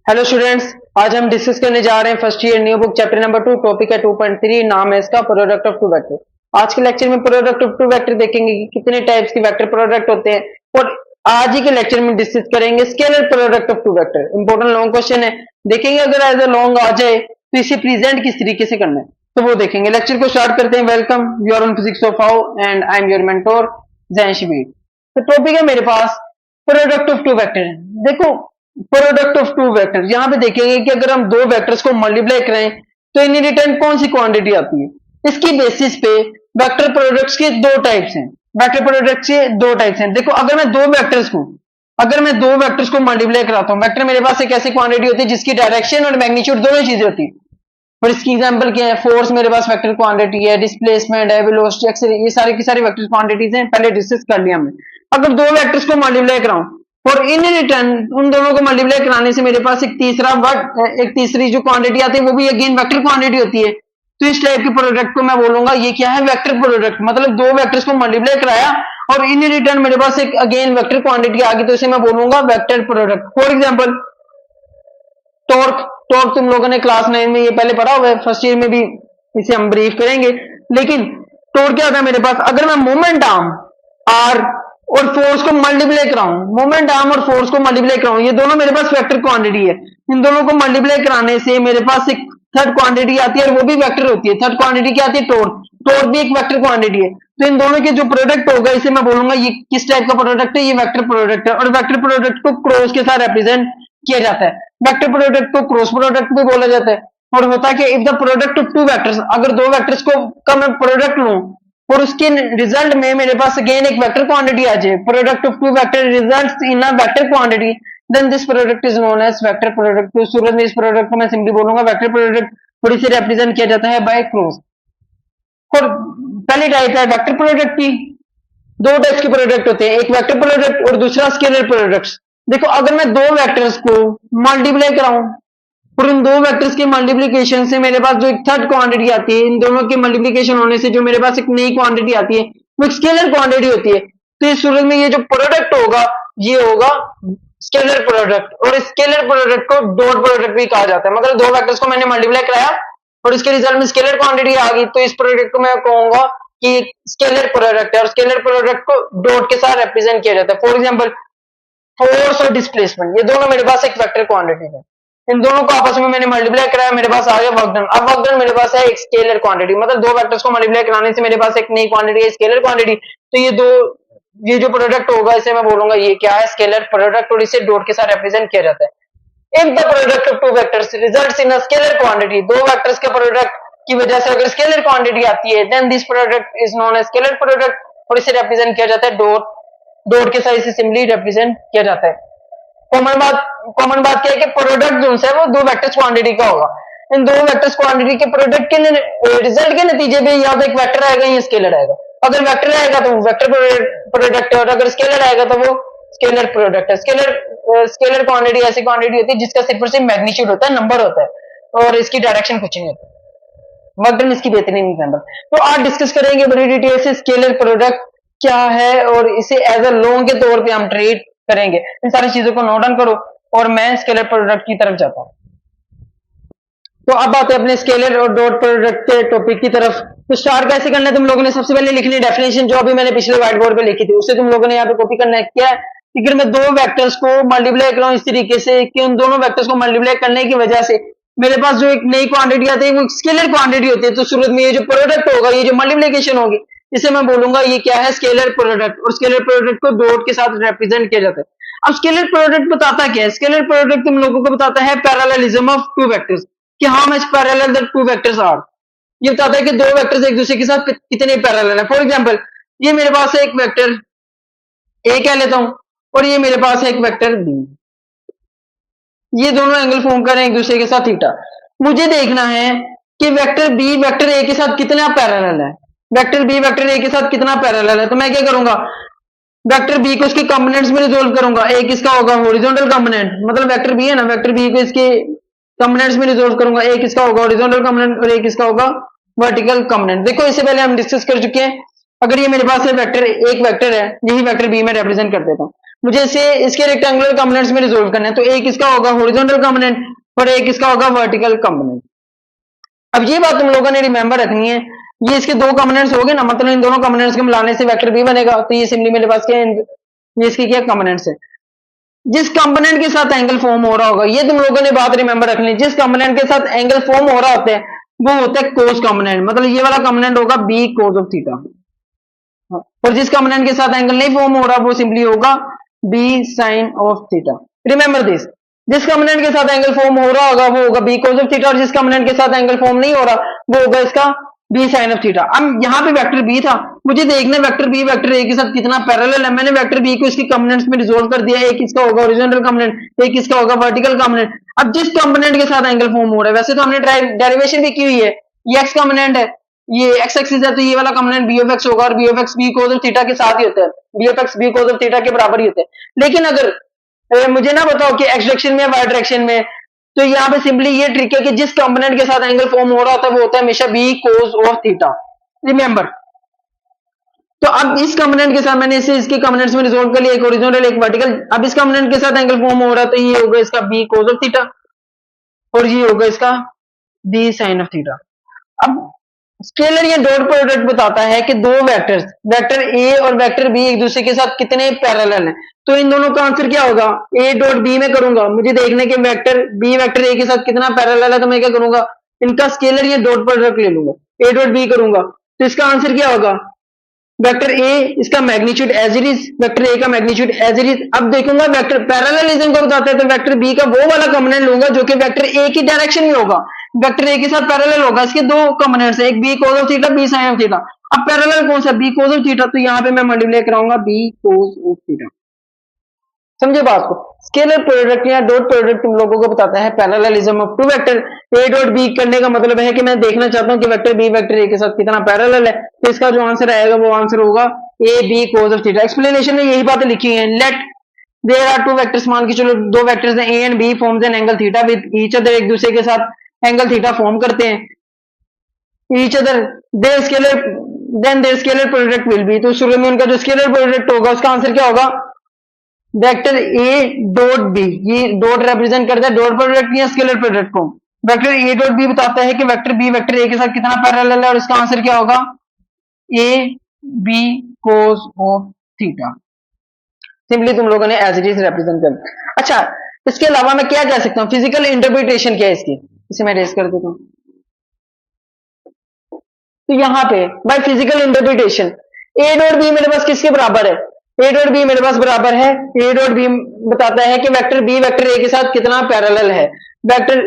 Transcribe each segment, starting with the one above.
Hello students, आज हम discuss करने जा रहे हैं first year new book chapter number 2, topic है 2.3, नाम है इसका प्रोडक्ट ऑफ टू वेक्टर। आज के लेक्चर में प्रोडक्ट ऑफ टू वेक्टर देखेंगे कि कितने टाइप्स के वेक्टर प्रोडक्ट होते हैं और आज ही के लेक्चर में डिस्कस करेंगे scalar product of two vector. Important long question है, देखेंगे अगर एज ए लॉन्ग आ जाए तो इसे प्रेजेंट किस तरीके से करना है तो वो देखेंगे। लेक्चर को स्टार्ट करते हैं। Welcome, you are on physics of how and I am your mentor Jain Shibir. तो टॉपिक है मेरे पास प्रोडक्ट ऑफ टू वेक्टर। देखो, प्रोडक्ट ऑफ टू वेक्टर, यहाँ पे देखेंगे कि अगर हम दो वेक्टर्स को मल्टीप्लाई करें तो इन रिटर्न कौन सी क्वांटिटी आती है। इसकी बेसिस पे वेक्टर प्रोडक्ट्स के दो टाइप्स हैं। वेक्टर प्रोडक्ट्स के दो टाइप्स हैं। देखो, अगर मैं दो वेक्टर्स को मल्टीप्लाई कराता हूँ, वेक्टर मेरे पास एक ऐसी क्वांटिटी होती है जिसकी डायरेक्शन और मैग्नीट्यूड दोनों चीजें होती है। और इसकी एग्जांपल क्या है, फोर्स मेरे पास वेक्टर क्वांटिटी है, डिस्प्लेसमेंट है, वेलोसिटी, ये सारी की सारी वेक्टर क्वांटिटीज हैं, पहले डिस्कस कर लिया हमने। अगर दो वेक्टर्स को मल्टीप्लाई कराऊं और इन रिटर्न उन दोनों को मल्टीप्लाई कराने से मेरे पास एक तीसरी जो क्वांटिटी आती है वो भी अगेन वेक्टर क्वांटिटी होती है। तो इस टाइप के प्रोडक्ट को मैं बोलूंगा ये क्या है, वेक्टर प्रोडक्ट। मतलब दो वेक्टर्स को मल्टीप्लाई कराया और इन रिटर्न मेरे पास एक अगेन वेक्टर क्वांटिटी आ गई, तो इसे मैं बोलूंगा vector product. For example torque. Torque तुम लोगों ने क्लास 9 में ये पहले पढ़ा हुआ है, फर्स्ट ईयर में भी इसे हम ब्रीफ करेंगे। लेकिन टॉर्क क्या होता है मेरे पास, अगर मैं मोमेंट आर्म आर और फोर्स को मल्टीप्लाई कराऊं, मोमेंट आर्म और फोर्स को मल्टीप्लाई कराऊं, ये दोनों मेरे पास वेक्टर क्वांटिटी है। इन दोनों को मल्टीप्लाई कराने से मेरे पास एक थर्ड क्वांटिटी आती है और वो भी वेक्टर होती है। थर्ड क्वांटिटी क्या आती है, टॉर्क। टॉर्क भी एक वेक्टर क्वांटिटी है। तो इन दोनों के जो प्रोडक्ट होगा इसे मैं बोलूंगा ये किस टाइप का प्रोडक्ट है, ये वेक्टर प्रोडक्ट है। और वेक्टर प्रोडक्ट को क्रॉस के साथ रिप्रेजेंट किया जाता है। वेक्टर प्रोडक्ट को क्रॉस प्रोडक्ट भी बोला जाता है। और होता है कि if the product of two vectors, अगर दो वेक्टर्स का मैं प्रोडक्ट लूं और उसके रिजल्ट में मेरे पास अगेन एक वेक्टर क्वांटिटी आ जाए, product of two vector results in a vector quantity, then this product is known as vector product. तो सूरत में इस प्रोडक्ट को मैं सिंपली बोलूंगा वेक्टर प्रोडक्ट, और इसे रिप्रेजेंट किया जाता है बाय क्रॉस। और पहली टाइप है वेक्टर प्रोडक्ट की। दो टाइप्स के प्रोडक्ट होते हैं, एक वेक्टर प्रोडक्ट और दूसरा स्केलर प्रोडक्ट्स। देखो, अगर मैं दो वेक्टर्स को मल्टीप्लाई कराऊं और इन दो वेक्टर्स के मल्टीप्लिकेशन से मेरे पास जो एक थर्ड क्वांटिटी आती है, इन दोनों के मल्टीप्लिकेशन होने से जो मेरे पास एक नई क्वांटिटी आती है वो एक स्केलर क्वांटिटी होती है। तो इस सूरत में ये जो प्रोडक्ट होगा ये होगा स्केलर प्रोडक्ट। और scalar product co dot product भी कहा जाता है। मतलब दो वेक्टर्स को मैंने मल्टीप्लाई कराया और इसके रिजल्ट में स्केलर क्वांटिटी आ गई, तो इस प्रोडक्ट को मैं कहूंगा कि स्केलर प्रोडक्ट है। और स्केलर प्रोडक्ट को डॉट के साथ रिप्रेजेंट किया जाता है। फॉर एग्जाम्पल फोर्स और डिस्प्लेसमेंट, ये दोनों मेरे पास एक वेक्टर क्वांटिटी है। इन दोनों को आपस में मैंने मल्टीप्लाई कराया, मेरे पास आ गया वर्क डन। अब वर्क डन मेरे पास है एक स्केलर क्वांटिटी। मतलब दो वेक्टर्स को मल्टीप्लाई कराने से मेरे पास एक नई क्वांटिटी है, स्केलर क्वांटिटी। तो ये जो प्रोडक्ट होगा इसे मैं बोलूंगा ये क्या है, स्केलर प्रोडक्ट। और इसे डॉट के साथ रिप्रेजेंट किया जाता है। If the product of two vectors results in a scalar quantity, दो वेक्टर्स के प्रोडक्ट की वजह से अगर स्केलर क्वांटिटी आती है, then this product is known as scalar product. और इसे रिप्रेजेंट किया जाता है डॉट। डॉट के साथ इसे सिंपली रिप्रेजेंट किया जाता है। कॉमन बात क्या है कि प्रोडक्ट जो है वो दो वेक्टर्स क्वांटिटी का होगा। इन दो वेक्टर्स क्वांटिटी के प्रोडक्ट के रिजल्ट के नतीजे में या तो एक वेक्टर आएगा या स्केलर आएगा। अगर वेक्टर आएगा तो वो वेक्टर प्रोडक्ट है, और अगर स्केलर आएगा तो वो स्केलर प्रोडक्ट है। स्केलर क्वांटिटी ऐसी क्वांटिटी होती है जिसका सिर्फ और सिर्फ मैग्नीट्यूड होता है, नंबर होता है, और इसकी डायरेक्शन कुछ नहीं होता। वर्क डन इसकी बेहतरीन एग्जांपल। तो आज डिस्कस करेंगे बड़ी डिटेल से स्केलर प्रोडक्ट क्या है और इसे एज अ लॉन्ग के तौर पे हम ट्रीट करेंगे। इन सारी चीजों को नोट डाउन करो और मैं स्केलर प्रोडक्ट की तरफ जाता हूं। तो अब आते हैं अपने स्केलर और डॉट प्रोडक्ट के टॉपिक की तरफ। तो स्टार्ट कैसे करना है, तुम लोगों ने सबसे पहले लिखनी डेफिनेशन जो अभी मैंने पिछले व्हाइट बोर्ड पे लिखी थी, उसे तुम लोगों ने यहाँ पे कॉपी करना है। क्या है, अगर मैं दो वेक्टर्स को मल्टीप्लाई कराऊं इस तरीके से कि उन दोनों वेक्टर्स को मल्टीप्लाई करने की वजह से मेरे पास जो एक नई क्वांटिटी आती है वो स्केलर क्वांटिटी होती है। तो शुरू में ये जो प्रोडक्ट होगा, ये जो मल्टीप्लिकेशन होगी, इसे मैं बोलूंगा ये क्या है, स्केलर प्रोडक्ट। और स्केलर प्रोडक्ट को डॉट के साथ रिप्रेजेंट किया जाता है। अब स्केलर प्रोडक्ट बताता क्या है, स्केलर प्रोडक्ट तुम लोगों को बताता है पैरेललिज्म ऑफ टू वेक्टर्स, कि how much parallel the two vectors are. ये बताता है कि दो वेक्टर्स एक दूसरे के साथ कितने पैरेलल है। फॉर एग्जांपल, ये मेरे पास है एक वेक्टर ए कह लेता हूं और ये मेरे पास है एक वेक्टर बी। ये दोनों एंगल फॉर्म कर रहे हैं एक दूसरे के साथ थीटा। मुझे देखना है कि वेक्टर बी वेक्टर ए के साथ कितना पैरेलल है। वेक्टर बी वेक्टर ए के साथ कितना पैरेलल है, तो मैं क्या करूंगा, वेक्टर बी को इसके कंपोनेंट्स में रिजोल्व करूंगा। एक इसका होगा हॉरिजॉन्टल कंपोनेंट, मतलब वेक्टर बी है ना, वेक्टर बी को इसके कंपोनेंट्स में रिजोल्व करूंगा। एक इसका होगा हॉरिजॉन्टल कंपोनेंट और एक इसका होगा वर्टिकल कंपोनेंट। देखो, इससे पहले हम डिस्कस कर चुके हैं। अगर ये मेरे पास है वेक्टर, एक वेक्टर है, यही वेक्टर बी में रिप्रेजेंट कर देता हूं। मुझे इसे इसके रेक्टेंगुलर कंपोनेंट्स में रिजोल्व करना है। तो एक इसका होगा हॉरिजॉन्टल कंपोनेंट और एक इसका होगा वर्टिकल कंपोनेंट। अब ये बात तुम लोगों ने रिमेंबर रखनी है, ये इसके दो कंपोनेंट्स हो गए ना, मतलब इन दोनों कंपोनेंट्स को मिलाने से वेक्टर बी बनेगा। तो ये सिंपली मेरे पास क्या है, ये इसकी क्या कंपोनेंट्स है। जिस कंपोनेंट के साथ एंगल फॉर्म हो रहा होगा, ये तुम लोगों ने बात रिमेंबर रखनी है, जिस कंपोनेंट के साथ एंगल फॉर्म हो रहा होता है वो होता है कोस कंपोनेंट, मतलब ये वाला कंपोनेंट होगा बी कोस ऑफ थीटा। और जिस कंपोनेंट के साथ एंगल नहीं फॉर्म हो रहा वो सिंपली होगा B sine of theta. Remember this, जिस कंपोनेंट के साथ एंगल फॉर्म हो रहा होगा वो होगा बी कोस ऑफ थीटा, और जिस कंपोनेंट के साथ एंगल फॉर्म नहीं हो रहा वो होगा इसका बी साइन ऑफ थीटा। अब यहाँ पे वेक्टर बी था, मुझे देखना वेक्टर बी वेक्टर ए के साथ कितना पैरेलल है। मैंने वेक्टर बी को इसकी कंपोनेंट्स में रिजोल्व कर दिया, एक इसका होगा हॉरिजॉन्टल कंपोनेंट, एक इसका होगा वर्टिकल कंपोनेंट। अब जिस कंपोनेंट के साथ एंगल फॉर्म हो रहा है, वैसे तो हमने डेरिवेशन भी की हुई है, ये एक्स कंपोनेंट है, ये एक्स एक्सिस है, तो ये वाला कंपोनेंट बी ऑफ एक्स होगा, और B of X B cos of theta के साथ ही होता है, B of X B cos of theta के बराबर ही होते हैं। लेकिन अगर मुझे ना बताओ कि एक्स डायरेक्शन में वाई डायरेक्शन में, तो यहाँ पे सिंपली ये ट्रिक है कि जिस कंपोनेंट के साथ एंगल फॉर्म हो रहा होता है वो होता है हमेशा B cos of theta. Remember, तो अब इस कंपोनेंट के साथ मैंने इसे इसके कंपोनेंट्स में रिजोल्व कर लिया, एक हॉरिजॉन्टल एक वर्टिकल। अब इस कंपोनेंट के साथ एंगल फॉर्म हो रहा है तो ये होगा इसका बी कोस ऑफ थीटा, और ये होगा इसका बी साइन ऑफ थीटा। अब स्केलर या डॉट प्रोडक्ट बताता है कि दो वेक्टर्स, वेक्टर ए और वेक्टर बी एक दूसरे के साथ कितने पैरेलल हैं। तो इन दोनों का आंसर क्या होगा, ए डॉट बी में करूंगा, मुझे देखने के वेक्टर बी वेक्टर ए के साथ कितना पैरेलल है, तो मैं क्या करूंगा, इनका स्केलर या डॉट प्रोडक्ट ले लूंगा, ए डॉट बी करूंगा। तो इसका आंसर क्या होगा, वेक्टर ए इसका magnitude as it is, vector A का मैग्नीट्यूड एज इट इज। अब देखूंगा वेक्टर पैरेललिज्म को बताता है, तो वेक्टर बी का वो वाला कंपोनेंट लूंगा जो कि वेक्टर ए की डायरेक्शन में होगा, वेक्टर ए के साथ पैरेलल होगा। इसके दो कंपोनेंट्स है, एक B cos of theta, B sine of theta. अब पैरेलल कौन सा, बी कोस ऑफ थीटा, तो यहाँ पे मैं मल्टीप्लाई कराऊंगा बी कोस ऑफ थीटा। समझे बात को, स्केलर प्रोडक्ट या डॉट प्रोडक्ट तुम लोगों को बताता है parallelism of two vector. A dot B करने का मतलब है कि मैं देखना चाहता हूं कि वेक्टर बी वेक्टर ए के साथ कितना पैरेलल है, तो इसका जो आंसर आएगा वो आंसर होगा A B cos of theta. Explanation में यही बातें लिखी हैं। Let there are two vectors, मान के चलो दो वेक्टर्स हैं A and B, forms an angle theta with each other, एक दूसरे के साथ एंगल थीटा फॉर्म करते हैं each other, their scalar then their scalar product will be. तो शुरू में उनका जो स्केलर प्रोडक्ट होगा उसका आंसर क्या होगा, वेक्टर ए डॉट बी, ये डॉट रिप्रेजेंट करता है डॉट प्रोडक्ट या स्केलर प्रोडक्ट को। वेक्टर ए डॉट बी बताता है कि वेक्टर बी वेक्टर ए के साथ कितना पैरेलल है, और इसका आंसर क्या होगा, A B cos of theta. Simply तुम लोगों ने एज इट इज रिप्रेजेंट कर। अच्छा, इसके अलावा मैं क्या कह सकता हूँ, फिजिकल इंटरप्रिटेशन क्या है इसकी, इसे मैं रेस कर देता हूँ। तो यहाँ पे by physical interpretation A dot B मेरे पास किसके बराबर है, ए डॉट बी मेरे पास बराबर है, ए डॉट बी बताता है कि वेक्टर बी वेक्टर ए के साथ कितना पैरेलल है, वेक्टर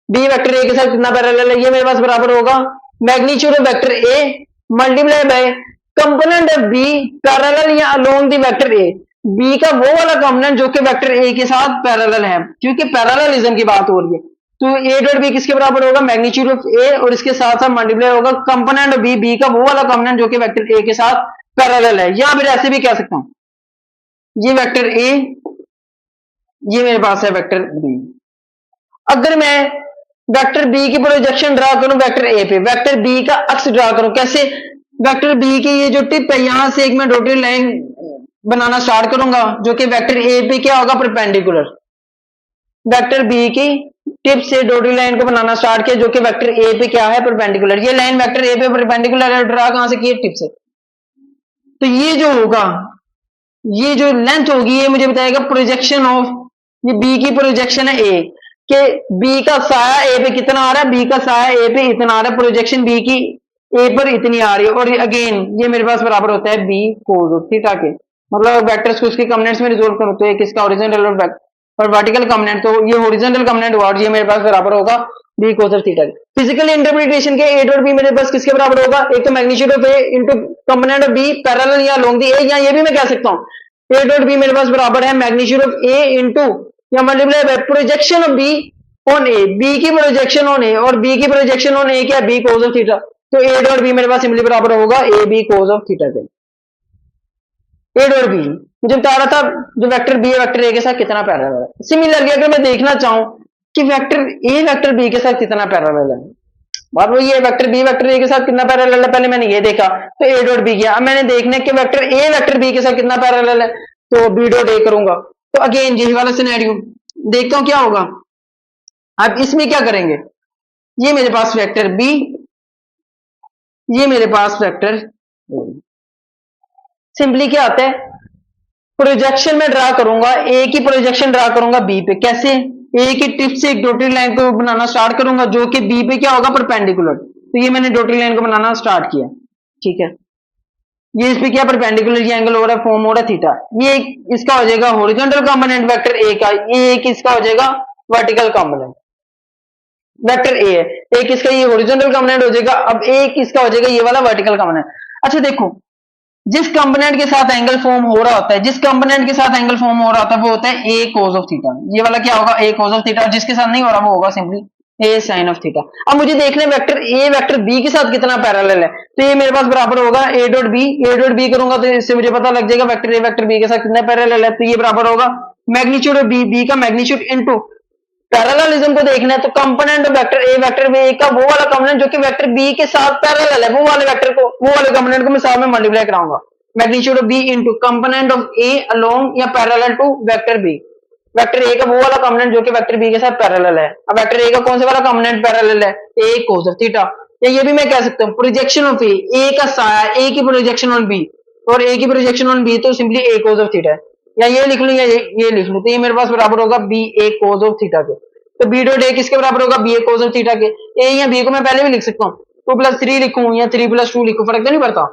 बी वेक्टर ए के साथ कितना पैरेलल है, ये मेरे पास बराबर होगा magnitude of vector A multiply by component of B parallel या along the vector A. B का वो वाला कंपोनेंट जो कि वेक्टर ए के साथ पैरेलल है, क्योंकि पैरेललिज्म की बात हो रही है। तो ए डॉट बी किसके बराबर होगा, मैग्नीट्यूड ऑफ ए, और इसके साथ साथ मल्टीप्लाई होगा कंपोनेंट ऑफ बी, बी का वो वाला कंपोनेंट जो कि वेक्टर ए के साथ पैरेलल है। या फिर ऐसे भी कह सकता हूं ये वेक्टर ए, ये मेरे पास है वेक्टर बी। अगर मैं वेक्टर बी की प्रोजेक्शन ड्रा करूं वेक्टर ए पे, वेक्टर बी का अक्स ड्रा करूं कैसे, वेक्टर बी की ये जो टिप है यहां से एक मैं डॉटेड लाइन बनाना स्टार्ट करूंगा जो कि वेक्टर ए पे क्या होगा, परपेंडिकुलर। वेक्टर बी की टिप से डॉटेड लाइन को बनाना स्टार्ट किया जो कि वेक्टर ए पे क्या है, परपेंडिकुलर। ये लाइन वेक्टर ए पे परपेंडिकुलर है, ड्रा कहां से किए, टिप से। तो ये जो होगा, ये जो लेंथ होगी ये मुझे बताएगा प्रोजेक्शन ऑफ, ये बी की प्रोजेक्शन है ए, कि बी का साया ए पे कितना आ रहा है, बी का साया ए पे इतना आ रहा है, प्रोजेक्शन बी की ए पर इतनी आ रही है। और अगेन ये मेरे पास बराबर होता है बी कोस ऑफ थीटा के, मतलब वेक्टर्स को उसके कंपोनेंट्स में रिजोल्व करो तो एक इसका हॉरिजॉन्टल और वर्टिकल कंपोनेंट, तो ये हॉरिजॉन्टल कंपोनेंट हुआ और ये मेरे पास बराबर होगा B cos of theta. Physical interpretation के ए डॉट बी मेरे पास किसके बराबर होगा, एक तो magnitude of A into component of B parallel या अलोंग द ए, या ये भी मैं कह सकता हूं ए डॉट बी मेरे पास बराबर है मैग्नीट्यूड ऑफ ए इनटू या multiply by projection of B on A, B की प्रोजेक्शन ऑन ए, और बी की प्रोजेक्शन ऑन ए क्या, बी कोस ऑफ थीटा। तो ए डॉट बी मेरे पास सिंपली बराबर होगा A B cos of theta के। ए डॉट बी मुझे बता रहा था जो वेक्टर बी है वेक्टर ए के साथ कितना पैरेलल है। सिमिलरली अगर मैं देखना चाहूं कि वेक्टर ए वेक्टर बी के साथ कितना पैरेलल है, बात वही है वेक्टर बी वेक्टर ए के साथ कितना पैरेलल है, पहले मैंने ये देखा तो ए डॉट बी किया। अब मैंने देखना कि वेक्टर ए वेक्टर बी के साथ कितना पैरेलल है, तो बी डॉट ए करूंगा। तो अगेन यही वाला सिनेरियो देखता हूं क्या होगा। अब इसमें क्या करेंगे, ये मेरे पास वेक्टर बी, ये मेरे पास वेक्टर, सिंपली क्या आता है, प्रोजेक्शन में ड्रा करूंगा, ए की प्रोजेक्शन ड्रा करूंगा बी पे। कैसे, ए की टिप से एक डॉटेड लाइन को बनाना स्टार्ट करूंगा जो कि बी पे क्या होगा, परपेंडिकुलर। तो ये मैंने डॉटेड लाइन को बनाना स्टार्ट किया, ठीक है। ये इस पे क्या परपेंडिकुलर ये एंगल हो रहा है, फॉर्म हो रहा है थीटा। ये इसका हो जाएगा हॉरिजॉन्टल कंपोनेंट वेक्टर ए का, ये एक इसका हो जाएगा वर्टिकल कंपोनेंट वेक्टर ए है। एक इसका ये हॉरिजॉन्टल कंपोनेंट हो जाएगा, अब एक इसका हो जाएगा ये वाला वर्टिकल कंपोनेंट। अच्छा देखो, जिस कंपोनेंट के साथ एंगल फॉर्म हो रहा होता है, जिस कंपोनेंट के साथ एंगल फॉर्म हो रहा होता है वो होता है ए कोस ऑफ थीटा। ये वाला क्या होगा, ए कोस ऑफ थीटा। और जिसके साथ नहीं हो रहा वो होगा simply A sine of theta. अब मुझे देखना है वेक्टर ए वेक्टर बी के साथ कितना पैरेलल है। तो ये मेरे पास बराबर होगा A dot B. A dot B करूंगा तो इससे मुझे पता लग जाएगा वेक्टर ए वेक्टर बी के साथ कितना पैरेलल है। तो ये बराबर होगा मैग्नीट्यूड ऑफ बी, बी का मैग्नीट्यूड इनटू पैरेललिज्म को देखना है तो component of vector A vector B का वो वाला कंपोनेंट जो कि वेक्टर बी के साथ पैरेलल है, वो वाले वेक्टर को, वो वाले कंपोनेंट को मैं साथ में मल्टीप्लाई कराऊंगा। Magnitude of B into component of A along या parallel to vector B. Vector A का वो वाला कंपोनेंट जो कि वेक्टर बी के साथ पैरेलल है। अब वेक्टर ए का कौन सा वाला कंपोनेंट पैरेलल है, ए कोस ऑफ थीटा। या ये भी मैं कह सकता हूँ प्रोजेक्शन ऑफ ए का साया, ए की प्रोजेक्शन ऑन बी, और ए की प्रोजेक्शन ऑन बी तो simply A cos of theta है। या ये लिख लूं या ये लिख लूं, तो ये मेरे पास बराबर होगा B A cos of theta के। तो बी डॉट ए किसके बराबर होगा, B A cos of theta के। ए या बी को मैं पहले भी लिख सकता हूँ, 2+3 लिखूं या 3+2 लिखूं, फर्क तो नहीं पड़ता,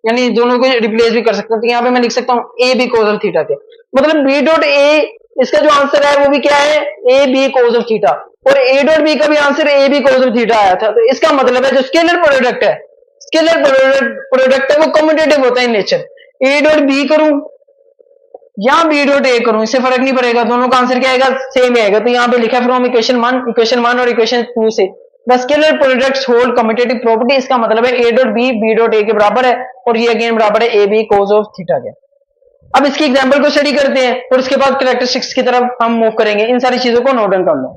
यानी दोनों को रिप्लेस भी कर सकता हूँ। तो यहाँ पे मैं लिख सकता हूँ A B cos of theta के। मतलब बी डॉट ए, इसका जो आंसर है वो भी क्या है, A B cos of theta. और ए डॉट बी का भी answer A B cos of theta आया था। तो इसका मतलब है जो स्केलर प्रोडक्ट है, स्केलर प्रोडक्ट है वो कम्यूटेटिव होता है in nature. A dot B करूं या बी डॉट ए करूं, इससे फर्क नहीं पड़ेगा, दोनों का आंसर क्या आएगा, सेम आएगा। तो यहाँ पे लिखा फ्रॉम इक्वेशन 1 और इक्वेशन 2 से the scalar products hold commutative property. इसका मतलब है A dot B B dot A के बराबर है, और ये अगेन बराबर है A B cos of theta के। अब इसकी एग्जांपल को स्टडी करते हैं और उसके बाद कैरेक्टरिस्टिक्स की तरफ हम मूव करेंगे। इन सारी चीजों को नोट डाउन कर लो।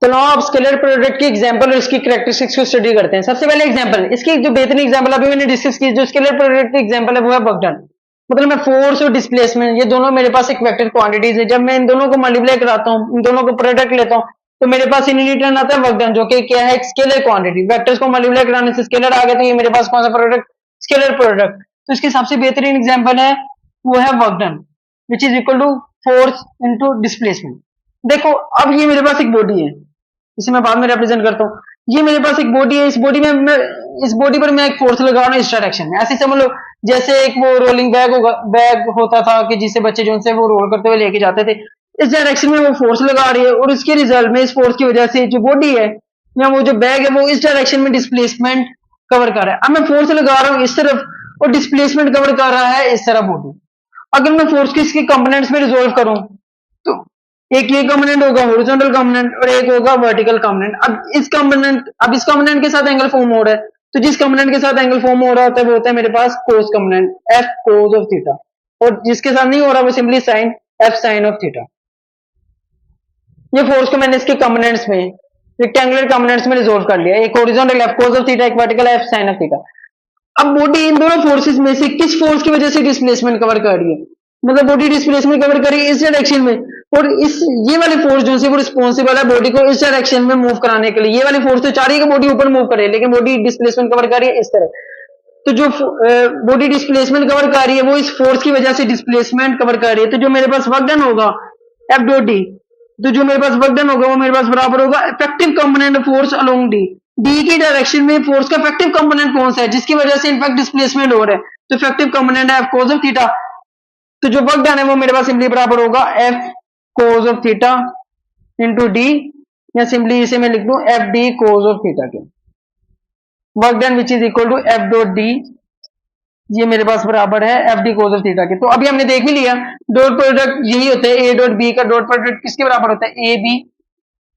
तो नाउ आप स्केलर प्रोडक्ट की एग्जांपल और इसकी कैरेक्टरिस्टिक्स को स्टडी करते हैं। सबसे पहले एग्जांपल, इसकी जो बेहतरीन एग्जांपल अभी मैंने डिस्कस की, जो स्केलर प्रोडक्ट की एग्जांपल है वो है वर्क डन। मतलब मैं फोर्स और डिस्प्लेसमेंट, ये दोनों मेरे पास एक वेक्टर क्वांटिटीज है। जब मैं इन दोनों को मल्टीप्लाई कराता हूँ, इन दोनों को प्रोडक्ट लेता हूँ, तो मेरे पास इन रिटर्न आता है वर्क डन, जो कि क्या है, एक स्केलर क्वांटिटी। वेक्टर्स को मल्टीप्लाई कराने से स्केलर आ गया, तो ये मेरे पास कौन सा प्रोडक्ट, स्केलर प्रोडक्ट। तो इसकी सबसे बेहतरीन एग्जांपल है वो है work done, which is equal to force into displacement. देखो अब ये मेरे पास एक बॉडी है, इसे मैं बाद में रिप्रेजेंट करता हूँ। ये मेरे पास एक बॉडी है, इस बॉडी में मैं, इस बॉडी पर मैं एक फोर्स लगा रहा हूँ इस डायरेक्शन में। ऐसे समझ लो जैसे एक वो रोलिंग बैग होता था कि जिसे बच्चे जो उनसे वो रोल करते हुए लेके जाते थे। इस डायरेक्शन में वो फोर्स लगा रही है, और इसके रिजल्ट में इस फोर्स की वजह से जो बॉडी है या वो जो बैग है वो इस डायरेक्शन में डिस्प्लेसमेंट कवर कर रहा है। अब मैं फोर्स लगा रहा हूँ इस तरफ और डिस्प्लेसमेंट कवर कर रहा है इस तरफ बॉडी। अगर मैं फोर्स को इसके कंपोनेंट्स में रिजोल्व करूं तो एक ये कंपोनेंट होगा हॉरिजॉन्टल कंपोनेंट और एक होगा वर्टिकल कंपोनेंट। अब इस कंपोनेंट के साथ एंगल फॉर्म हो रहा है, तो जिस कंपोनेंट के साथ एंगल फॉर्म हो रहा होता है वो होता है मेरे पास cos component, F cos of theta. और जिसके साथ नहीं हो रहा वो simply sine, F sine of theta. ये फोर्स को मैंने इसके कंपोनेंट्स में, रेक्टेंगुलर कंपोनेंट्स में रिजोल्व कर लिया। एक horizontal F cos of theta, एक vertical F sine of theta. अब बॉडी इन दोनों फोर्सेस में से किस फोर्स की वजह से डिस्प्लेसमेंट कवर कर रही है, मतलब बॉडी डिस्प्लेसमेंट कवर करी इस डायरेक्शन में, और इस ये वाली फोर्स जो है वो रिस्पॉन्सिबल है बॉडी को इस डायरेक्शन में मूव कराने के लिए। ये वाली फोर्स तो चाह रही है कि बॉडी ऊपर मूव करे, लेकिन बॉडी डिस्प्लेसमेंट कवर कर रही है इस तरह। तो जो बॉडी डिस्प्लेसमेंट कवर कर रही है वो इस फोर्स की वजह से डिस्प्लेसमेंट कवर कर रही है। तो जो मेरे पास वर्क डन होगा एफ डॉट डी, तो जो मेरे पास वर्क डन होगा वो मेरे पास बराबर होगा effective component of force along D. D की डायरेक्शन में फोर्स का इफेक्टिव कंपोनेंट कौन सा है, जिसकी वजह से इनफैक्ट डिस्प्लेसमेंट हो रहा है, तो इफेक्टिव कंपोनेंट है एफ कोस ऑफ थीटा। तो जो वर्क डन है वो मेरे पास सिंपली बराबर होगा F cos of theta into D, या सिंपली इसे मैं लिख दूं F D cos of theta के। Work done which is equal to F dot D, ये मेरे पास बराबर है F D cos of theta के। तो अभी हमने देख भी लिया डॉट प्रोडक्ट यही होता है, ए डॉट बी का डॉट प्रोडक्ट किसके बराबर होता है, A B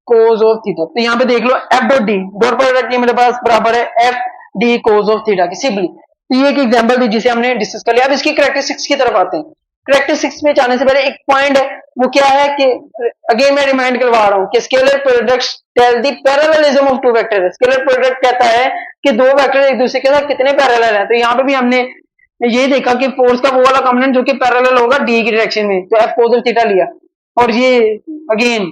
cos of theta. तो यहाँ पे देख लो F dot D, dot product ये मेरे पास बराबर है F D cos of theta की सिंपली। तो ये एक एग्जांपल थी जिसे हमने डिस्कस कर लिया। अब इसकी कैरेक्टरिस्टिक्स की तरफ आते हैं। कैरेक्टरिस्टिक्स में जाने से पहले एक पॉइंट है, वो क्या है कि अगेन मैं रिमाइंड करवा रहा हूं कि scalar products tell the parallelism of two vector. Scalar product कहता है कि दो वेक्टर एक दूसरे के साथ कितने पैरेलल हैं। तो यहाँ पे भी हमने ये देखा कि फोर्स का वो वाला कंपोनेंट जो कि पैरेलल होगा डी की डायरेक्शन में, तो एफ पॉजिटिव थीटा लिया। और ये अगेन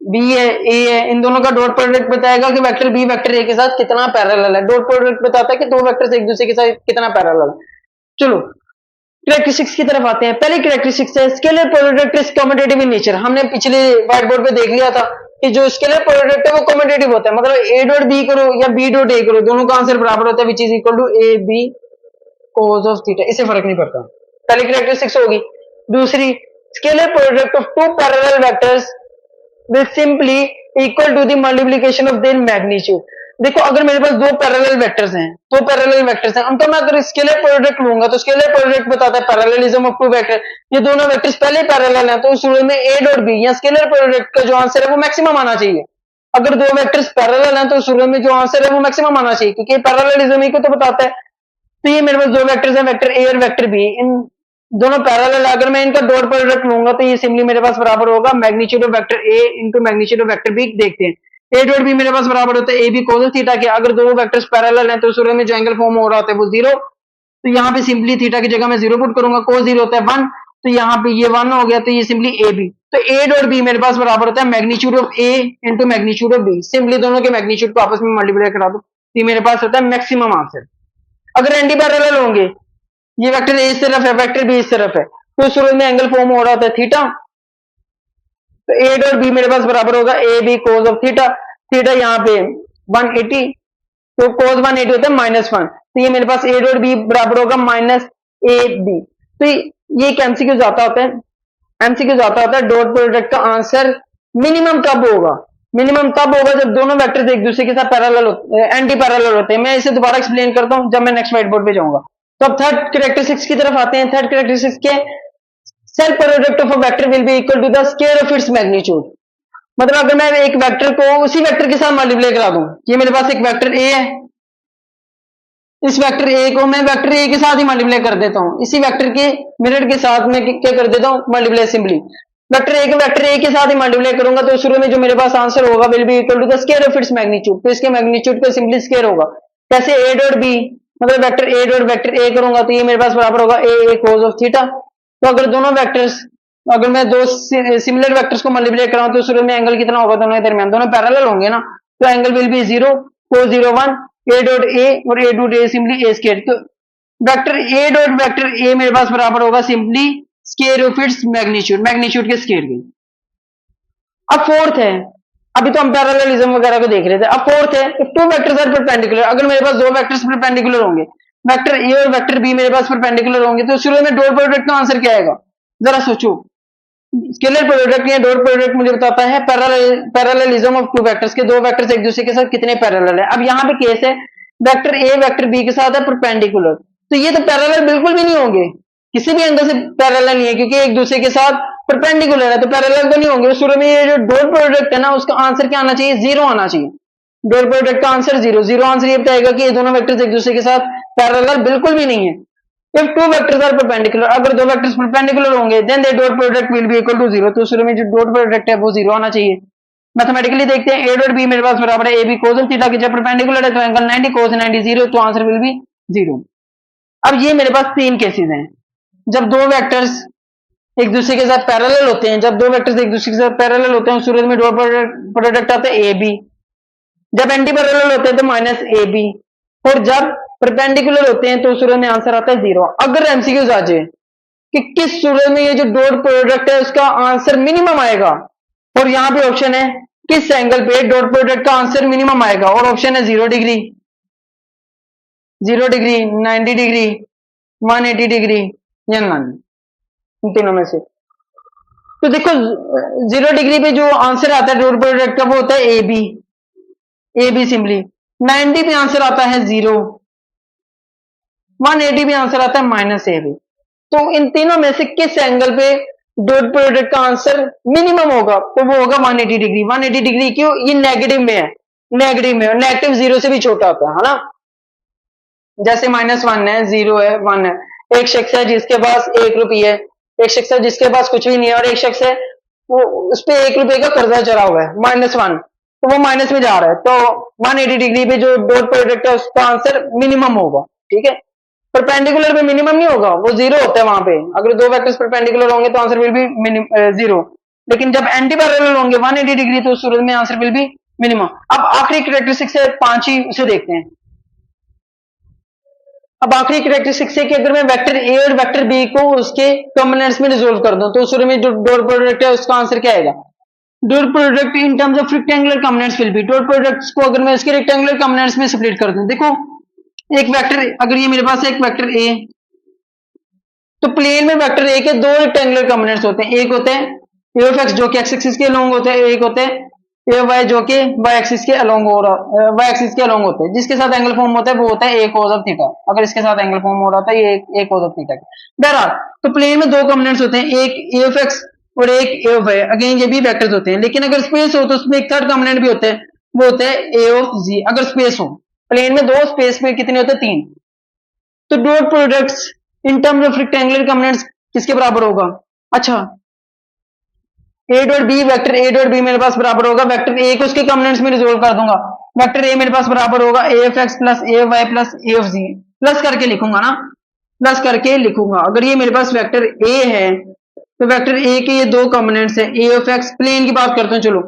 बी है, ए है, इन दोनों का डॉट प्रोडक्ट बताएगा कि वेक्टर बी वेक्टर ए के साथ कितना पैरेलल है। डॉट प्रोडक्ट बताता है कि दो वेक्टर्स एक दूसरे के साथ कितना पैरेलल है। चलो कैरेक्टरिस्टिक्स की तरफ आते हैं। पहली कैरेक्टरिस्टिक्स है scalar product is commutative in nature. हमने पिछले व्हाइट बोर्ड पे देख लिया था कि जो स्केलर प्रोडक्ट है वो कम्यूटेटिव होता है, मतलब ए डॉट बी करो या बी डॉट ए करो, दोनों का आंसर बराबर होता है, which is equal to A B cos of theta. इससे फर्क नहीं पड़ता। पहली कैरेक्टरिस्टिक्स होगी। दूसरी, scalar product of two parallel vectors will simply equal to the multiplication of their magnitude. देखो अगर मेरे पास दो पैरेलल वेक्टर्स हैं, उनका मैं अगर स्केलर प्रोडक्ट लूंगा तो स्केलर प्रोडक्ट बताता है पैरेललिज्म ऑफ टू वेक्टर। ये दोनों वेक्टर्स पहले पैरेलल हैं, तो उस सूरत में ए डॉट बी या स्केलर प्रोडक्ट का जो आंसर है वो मैक्सिमम आना चाहिए। अगर दो वेक्टर्स पैरेलल हैं तो उस सूरत में जो आंसर है वो मैक्सिमम आना चाहिए, क्योंकि पैरेललिज्म ही को तो बताता है। तो ये मेरे पास दो वेक्टर्स हैं, वेक्टर ए और वेक्टर बी, इन दोनों पैरेलल। अगर मैं इनका डॉट प्रोडक्ट लूंगा तो ये सिंपली मेरे पास बराबर होगा magnitude of vector A into magnitude of vector B. देखते हैं, ए डॉट बी मेरे पास बराबर होता है ए बी कोस थीटा के। अगर दो वेक्टर्स पैरेलल हैं तो उस सूरत में जो एंगल फॉर्म हो रहा होता है वो जीरो, तो यहाँ पे सिंपली थीटा की जगह मैं जीरो पुट करूंगा। कोस जीरो होता है 1, तो यहाँ पे ये 1 हो गया, तो ये सिंपली ए बी। तो ए डॉट बी मेरे पास बराबर होता है magnitude of A into magnitude of B. Simply दोनों के मैग्नीट्यूड को आपस में मल्टीप्लाई करा दो, ये मेरे पास होता है मैक्सिमम आंसर। अगर एंटी पैरेलल होंगे, ये वेक्टर ए इस तरफ है, वेक्टर बी इस तरफ है, तो उस सूरत में एंगल फॉर्म हो रहा होता है थीटा। तो ए डॉट बी मेरे पास बराबर होगा A B cos of theta. Theta यहाँ पे 180, तो कोस 180 होता है -1, तो ये मेरे पास ए डॉट बी बराबर होगा माइनस ए बी। तो ये एक एमसीक्यू जाता होता है, एमसीक्यू जाता होता है डॉट प्रोडक्ट का आंसर मिनिमम कब होगा। मिनिमम तब होगा जब दोनों वेक्टर्स एक दूसरे के साथ पैरेलल होते हैं, एंटी पैरेलल होते हैं। मैं इसे दोबारा एक्सप्लेन करता हूं जब मैं नेक्स्ट व्हाइट बोर्ड पे जाऊंगा। तो अब थर्ड कैरेक्टरिस्टिक्स की तरफ आते हैं। थर्ड कैरेक्टरिस्टिक्स के self product of a vector will be equal to the square of its magnitude. मतलब अगर मैं एक वेक्टर को उसी वेक्टर के साथ मल्टीप्लाई करा दूं, ये मेरे पास एक वेक्टर ए है, इस वेक्टर ए को मैं वेक्टर ए के साथ ही मल्टीप्लाई कर देता हूं, इसी वेक्टर के मिरर के साथ में क्या कर देता हूं, मल्टीप्लाई। सिंपली वेक्टर ए के साथ ही मल्टीप्लाई करूंगा, तो शुरू में जो मेरे पास आंसर होगा will be equal to the square of its magnitude. तो इसके मैग्नीट्यूड का सिंपली स्क्वायर होगा। कैसे, ए डॉट बी मतलब vector A dot vector A करूंगा तो ये मेरे पास बराबर होगा ए कोस ऑफ थीटा। तो अगर दोनों वेक्टर्स, अगर मैं दो सिमिलर वेक्टर्स को मल्टीप्लाई कराऊं तो शुरू में एंगल कितना होगा दोनों के दरमियान, दोनों पैरेलल होंगे ना, तो angle will be 0 cos 0 1 A dot A और A dot A simply A square. तो vector A dot vector A मेरे पास बराबर होगा simply square of its magnitude, magnitude के स्क्वायर की। अब फोर्थ है, अभी तो हम पैरेललिज्म वगैरह को देख रहे थे। अब फोर्थ है if two vectors are perpendicular. अगर मेरे पास दो वेक्टर्स परपेंडिकुलर होंगे, वेक्टर ए और वेक्टर बी मेरे पास परपेंडिकुलर होंगे, तो शुरू में डॉट प्रोडक्ट का आंसर क्या आएगा, जरा सोचो। स्केलर प्रोडक्ट या डॉट प्रोडक्ट मुझे बताता है पैरेललिज्म ऑफ टू वेक्टर्स के, दो वेक्टर्स एक दूसरे के साथ कितने पैरेलल है। अब यहाँ पे केस है वेक्टर ए वेक्टर बी के साथ है परपेंडिकुलर, तो ये तो पैरेलल बिल्कुल भी नहीं होंगे, किसी भी एंगल से पैरेलल नहीं है, क्योंकि एक दूसरे के साथ परपेंडिकुलर है, तो पैरेलल तो नहीं होंगे। उस सूरत में ये जो डॉट प्रोडक्ट है ना, उसका आंसर क्या आना चाहिए, 0 आना चाहिए। डॉट प्रोडक्ट का आंसर 0 आंसर ये बताएगा कि ये दोनों वेक्टर्स एक दूसरे के साथ पैरेलल बिल्कुल भी नहीं है। If two vectors are perpendicular, अगर दो वेक्टर्स परपेंडिकुलर होंगे then their dot product will be equal to 0, तो उस सूरत में जो डॉट प्रोडक्ट है वो 0 आना चाहिए। मैथमेटिकली देखते हैं, ए डॉट बी मेरे पास बराबर है ए बी कोस थीटा के, जब परपेंडिकुलर है तो एंगल 90 कोस 90 0, तो आंसर विल बी 0। अब ये मेरे पास तीन केसेस हैं, जब दो वेक्टर्स एक दूसरे के साथ पैरेलल होते हैं, जब दो वेक्टर्स एक दूसरे के साथ पैरेलल होते हैं उस सूरत में डॉट प्रोडक्ट आता है ए बी, जब एंटी पैरेलल होते हैं तो माइनस ए बी, और जब परपेंडिकुलर होते हैं तो उस सूरत में आंसर आता है 0। अगर एमसीक्यूज आ जाए कि किस सूरत में ये जो डॉट प्रोडक्ट है उसका आंसर मिनिमम आएगा, और यहाँ पे ऑप्शन है किस एंगल पे डॉट प्रोडक्ट का आंसर मिनिमम आएगा, और ऑप्शन है 0 डिग्री 90 डिग्री 180 डिग्री या नन, इन तीनों में से। तो देखो 0 डिग्री पे जो आंसर आता है डॉट प्रोडक्ट का वो होता है ए बी सिंपली, 90 पे आंसर आता है 0, 180 पे आंसर आता है माइनस ए बी। तो इन तीनों में से किस एंगल पे डॉट प्रोडक्ट का आंसर मिनिमम होगा, तो वो होगा 180 डिग्री। 180 डिग्री क्यों, ये नेगेटिव में है, नेगेटिव 0 से भी छोटा होता है ना, जैसे -1 है 0 है 1 है। एक शख्स है जिसके पास 1 रुपये है, एक शख्स है जिसके पास कुछ भी नहीं है, और एक शख्स है वो उस पे 1 रुपये का कर्जा चढ़ा हुआ है -1, तो वो माइनस में जा रहा है, तो 180 डिग्री पे जो डॉट प्रोडक्ट है उसका आंसर मिनिमम होगा। ठीक है, परपेंडिकुलर पे मिनिमम नहीं होगा, वो जीरो होता है वहां पे। अगर दो वेक्टर्स परपेंडिकुलर होंगे तो आंसर विल बी जीरो, लेकिन जब एंटी पैरेलल होंगे 180 डिग्री तो उस सूरत में आंसर विल बी मिनिमम। अब आखिरी कैरेक्टरिस्टिक से 5 ही उसे देखते हैं। अब आखिरी कैरेक्टरिस्टिक से कि अगर मैं वेक्टर ए और वेक्टर बी को उसके कंपोनेंट्स में रिजोल्व कर दूं तो उस सूरत में जो डॉट प्रोडक्ट है उसका आंसर क्या आएगा? Dot product in terms of rectangular components will be, dot products को अगर मैं इसके रेक्टेंगुलर कंपोनेंट्स में स्प्लिट कर दूं, देखो एक वेक्टर, अगर ये मेरे पास है एक वेक्टर ए, तो प्लेन में वेक्टर ए के दो रेक्टेंगुलर कंपोनेंट्स होते हैं। एक होते हैं ए ऑफ एक्स जो कि एक्स एक्सिस के अलोंग होते हैं, एक होते हैं ए वाई जो कि वाई एक्सिस के अलोंग हो रहा, वाई एक्सिस के अलोंग होते हैं। जिसके साथ एंगल फॉर्म होता है वो होता है ए कॉस ऑफ थीटा। अगर इसके साथ एंगल फॉर्म हो रहा था ये ए कॉस ऑफ थीटा। बहरहाल तो प्लेन में दो कंपोनेंट्स होते हैं, एक ए ऑफ एक्स और एक ए ऑफ वाई। अगेन ये भी वेक्टर्स होते हैं, लेकिन अगर स्पेस हो तो उसमें एक थर्ड कंपोनेंट भी होता है, वो होता है ए ऑफ जी। अगर स्पेस हो, प्लेन में दो, स्पेस में कितने होते हैं? 3। तो dot products in terms of rectangular components किसके बराबर होगा? अच्छा, A dot B, vector A dot B मेरे पास बराबर होगा वेक्टर ए को उसके कंपोनेंट्स में रिजोल्व कर दूंगा। वेक्टर ए मेरे पास बराबर होगा A of X plus A of Y plus A of Z. Plus करके लिखूंगा ना, प्लस करके लिखूंगा। अगर ये मेरे पास वेक्टर ए है तो वेक्टर ए के ये दो कंपोनेंट्स है, ए ऑफ एक्स प्लेन की बात करते हैं चलो,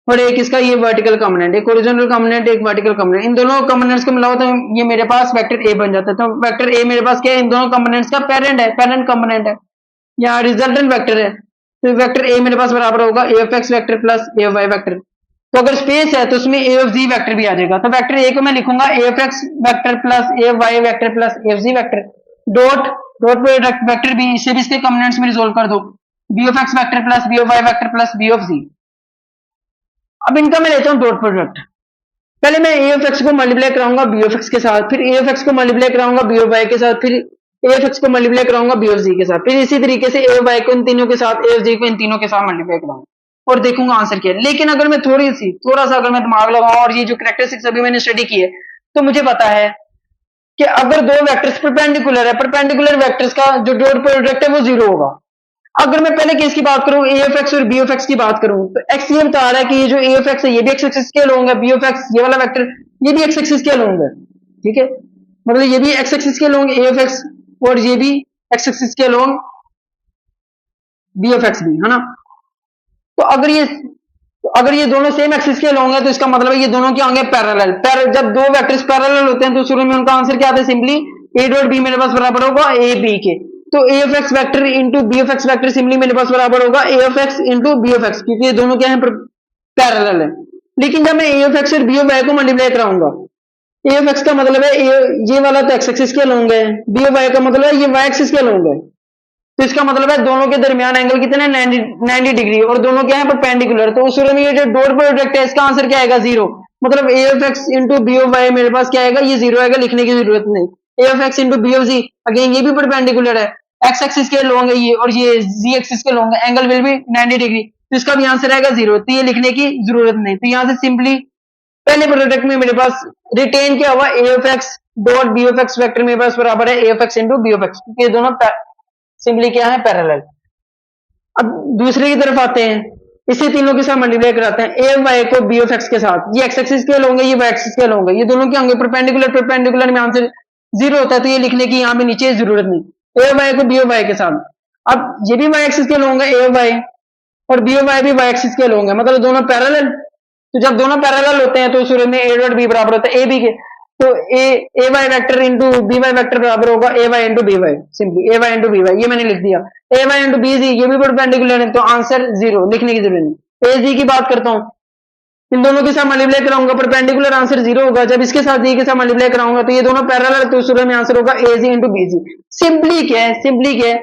और एक इसका ये वर्टिकल कंपोनेंट, एक हॉरिजॉन्टल कंपोनेंट, एक वर्टिकल कंपोनेंट। इन दोनों कंपोनेंट्स को मिलाओ तो ये मेरे पास वेक्टर ए बन जाता है। तो वेक्टर ए मेरे पास क्या है? इन दोनों कंपोनेंट्स का पेरेंट है, पेरेंट कंपोनेंट है, यहाँ रिजल्टेंट वेक्टर है। तो वेक्टर ए मेरे पास बराबर होगा A of X vector plus A of Y vector. तो अगर स्पेस है तो उसमें ए ऑफ जी वेक्टर भी आ जाएगा। तो वेक्टर ए को मैं लिखूंगा A of X vector plus A of Y vector plus A of Z vector. Dot dot product vector B, इसे भी इसके कंपोनेंट्स में रिजोल्व कर दो, B of X vector plus B of Y vector plus B of Z. अब इनका मैं लेता हूं डॉट प्रोडक्ट। पहले मैं ए ऑफ एक्स को मल्टीप्लाई कराऊंगा बी ऑफ एक्स के साथ, फिर ए ऑफ एक्स को मल्टीप्लाई कराऊंगा बी ऑफ वाई के साथ, फिर ए ऑफ एक्स को मल्टीप्लाई कराऊंगा बी ऑफ जी के साथ, फिर इसी तरीके से ए ऑफ वाई को इन तीनों के साथ, ए ऑफ जी को इन तीनों के साथ मल्टीप्लाई कराऊंगा और देखूंगा आंसर क्या है। लेकिन अगर मैं थोड़ा सा अगर मैं दिमाग लगाऊं और ये जो कैरेक्टरिस्टिक्स अभी मैंने स्टडी की है, तो मुझे पता है कि अगर दो वेक्टर्स परपेंडिकुलर है, परपेंडिकुलर वेक्टर्स का जो डॉट प्रोडक्ट है वो जीरो होगा। अगर मैं पहले केस की बात करूं, ए ऑफ एक्स और बी ऑफ एक्स की बात करूं, तो एक्स ये बता रहा है कि ये जो ए ऑफ एक्स है ये भी एक्स एक्सिस के अलोंग है, बी ऑफ एक्स ये वाला वेक्टर ये भी एक्स एक्सिस के अलोंग है। ठीक है, मतलब ये भी एक्स एक्सिस के अलोंग ए ऑफ एक्स और ये भी एक्स एक्सिस के अलोंग बी ऑफ एक्स भी, है ना। तो अगर ये दोनों सेम एक्सिस के अलोंग है तो इसका मतलब है ये दोनों क्या होंगे? पैरेलल। जब दो वेक्टर्स पैरेलल होते हैं तो शुरू में उनका आंसर क्या आता है? सिंपली ए डॉट बी मेरे पास बराबर होगा ए बी के। तो A of X vector into B of X vector simply मेरे पास बराबर होगा A of X into B of X, क्योंकि ये दोनों क्या है? पैरेलल है। लेकिन जब मैं ए ऑफ एक्स और बी ऑफ वाई को मल्टीप्लाई कराऊंगा, ए ऑफ एक्स का मतलब है ये वाला तो एक्स एक्सिस के अलोंग है, बी ऑफ वाई का मतलब है ये वाई एक्सिस के अलोंग है। तो इसका मतलब है दोनों के दरमियान एंगल कितने? 90 डिग्री, और दोनों क्या है? परपेंडिकुलर। तो उस सूरत में ये जो डॉट प्रोडक्ट है इसका आंसर क्या आएगा? जीरो। मतलब A of X into B of Y मेरे पास क्या आएगा? ये जीरो आएगा, लिखने की जरूरत नहीं। A of X into B of Z, again ये भी परपेंडिकुलर है, एक्स एक्सिस के लॉन्ग है ये, और ये जी एक्सिस के लॉन्ग है, एंगल विल बी 90 डिग्री। तो इसका भी आंसर आएगा जीरो, तो ये लिखने की जरूरत नहीं। तो यहाँ से सिंपली पहले प्रोडक्ट में मेरे पास रिटेन क्या हुआ? A of X dot B of X vector मेरे पास बराबर है A of X into B of X, क्योंकि ये दोनों सिंपली क्या है? पैरेलल। अब दूसरे की तरफ आते हैं, इसे तीनों के साथ मल्टीप्लाई कराते हैं, ए वाई को बी ऑफ एक्स के साथ। ये एक्स एक्सिस के होंगे, ये वाई एक्सिस के होंगे, ये दोनों क्या होंगे? परपेंडिकुलर। परपेंडिकुलर में आंसर जीरो होता है, तो ये लिखने की यहाँ पे नीचे जरूरत नहीं। ए वाई को बी ऑफ वाई के साथ, अब ये भी वाई एक्सिस के होंगे ए वाई, और बी ऑफ वाई भी वाई एक्सिस के होंगे, मतलब दोनों पैरेलल। तो जब दोनों पैरेलल होते हैं तो उस सूरत में ए डॉट बी बराबर होता है ए बी के। तो A Y vector into B Y vector बराबर होगा A Y into B Y, simply A Y into B Y, ये मैंने लिख दिया। A Y into B Z, ये भी परपेंडिकुलर है, तो आंसर जीरो, लिखने की जरूरत नहीं। ए जी की बात करता हूँ, इन दोनों के साथ मल्टीप्लाई कराऊंगा, परपेंडिकुलर, आंसर जीरो होगा। जब इसके साथ जी के साथ मल्टीप्लाई कराऊंगा तो ये दोनों पैरेलल, तो उस सूरत में आंसर होगा ए जी इंटू बी जी। सिंपली क्या है? सिंपली क्या है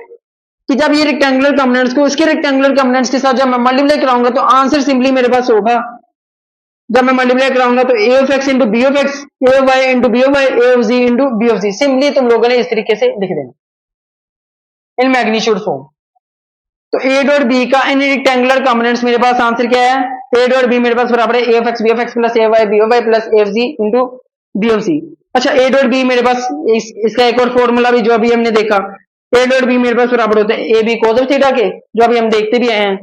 कि जब ये रेक्टेंगुलर कंपोनेंट्स को उसके रेक्टेंगुलर कंपोनेंट्स के साथ जब मैं मल्टीप्लाई कराऊंगा तो आंसर सिंपली मेरे पास होगा, जब मैं मल्टीप्लाई कराऊंगा तो A of X into B of X, A of Y into B of Y, A of Z into B of Z. Simply तुम लोगों ने इस तरीके से लिख देना इन मैग्नीट्यूड फॉर्म। तो ए डॉट बी का इन रेक्टेंगुलर कंपोनेंट्स मेरे पास आंसर क्या है? ए डॉट बी मेरे पास बराबर है A of X B of X plus A Y B of Y plus A of Z into B of C. अच्छा, ए डॉट बी मेरे पास इसका एक और फॉर्मूला भी जो अभी हमने देखा, ए डॉट बी मेरे पास बराबर होता है A B cos of theta के, जो अभी हम देखते भी आए हैं।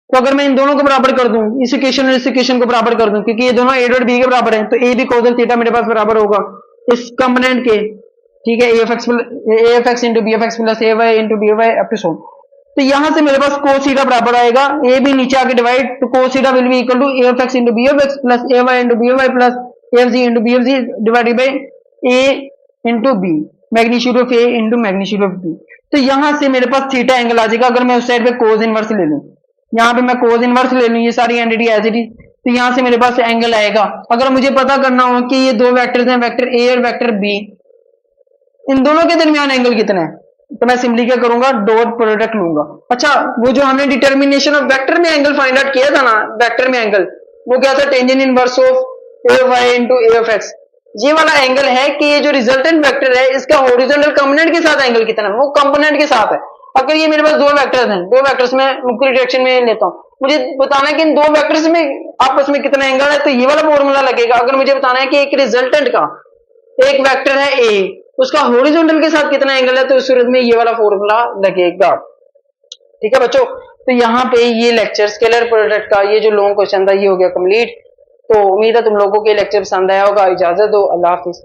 तो अगर मैं इन दोनों को बराबर कर दूं, इस इक्वेशन और इस इक्वेशन को बराबर कर दूं, क्योंकि ये दोनों ए डॉट बी के बराबर हैं, तो A B cos of theta मेरे पास बराबर होगा इस कंपोनेंट के ठीक है, A F X into B F X plus A Y into B Y up to so. तो यहां से मेरे पास कोस थीटा बराबर आएगा ए भी नीचे आके डिवाइड, तो cos theta will be equal to A F X into B F X plus A Y into B Y plus A F G into B F G divided by A into B magnitude of A into magnitude of B. तो यहां से मेरे पास theta angle आ जाएगा। अगर मैं उस side पे cos inverse ले लूं, यहाँ पे मैं कोस इनवर्स ले लूं, ये सारी एंटिटी एज इट इज, तो यहां से मेरे पास एंगल आएगा। अगर मुझे पता करना हो कि ये दो वेक्टर्स हैं, वेक्टर ए और वेक्टर बी, इन दोनों के दरमियान एंगल कितना है, तो मैं सिंपली क्या करूंगा, डॉट प्रोडक्ट लूंगा। अच्छा, वो जो हमने डिटर्मिनेशन ऑफ वेक्टर में एंगल फाइंड आउट किया था ना, वेक्टर में एंगल, वो क्या था, tangent inverse of A Y into A of X. ये वाला एंगल है कि ये जो रिजल्टेंट वेक्टर है इसका हॉरिजॉन्टल कंपोनेंट के साथ एंगल कितना है, वो कंपोनेंट के साथ है। अगर ये मेरे पास दो वेक्टर्स हैं, दो वेक्टर्स में मुख्य डायरेक्शन में लेता हूं, मुझे बताना है कि इन दो वेक्टर्स में आपस में कितना एंगल है, तो ये वाला फॉर्मूला लगेगा। अगर मुझे बताना है कि एक रिजल्टेंट का, एक वेक्टर है ए, उसका हॉरिजॉन्टल के साथ कितना एंगल है, तो उस सूरत में ये वाला फॉर्मूला लगेगा। ठीक है बच्चों, तो यहाँ पे ये लेक्चर स्केलर प्रोडक्ट का ये जो लॉन्ग क्वेश्चन था ये हो गया कंप्लीट। तो उम्मीद है तुम लोगों को ये लेक्चर पसंद आया होगा। इजाजत दो, अल्लाह हाफिज।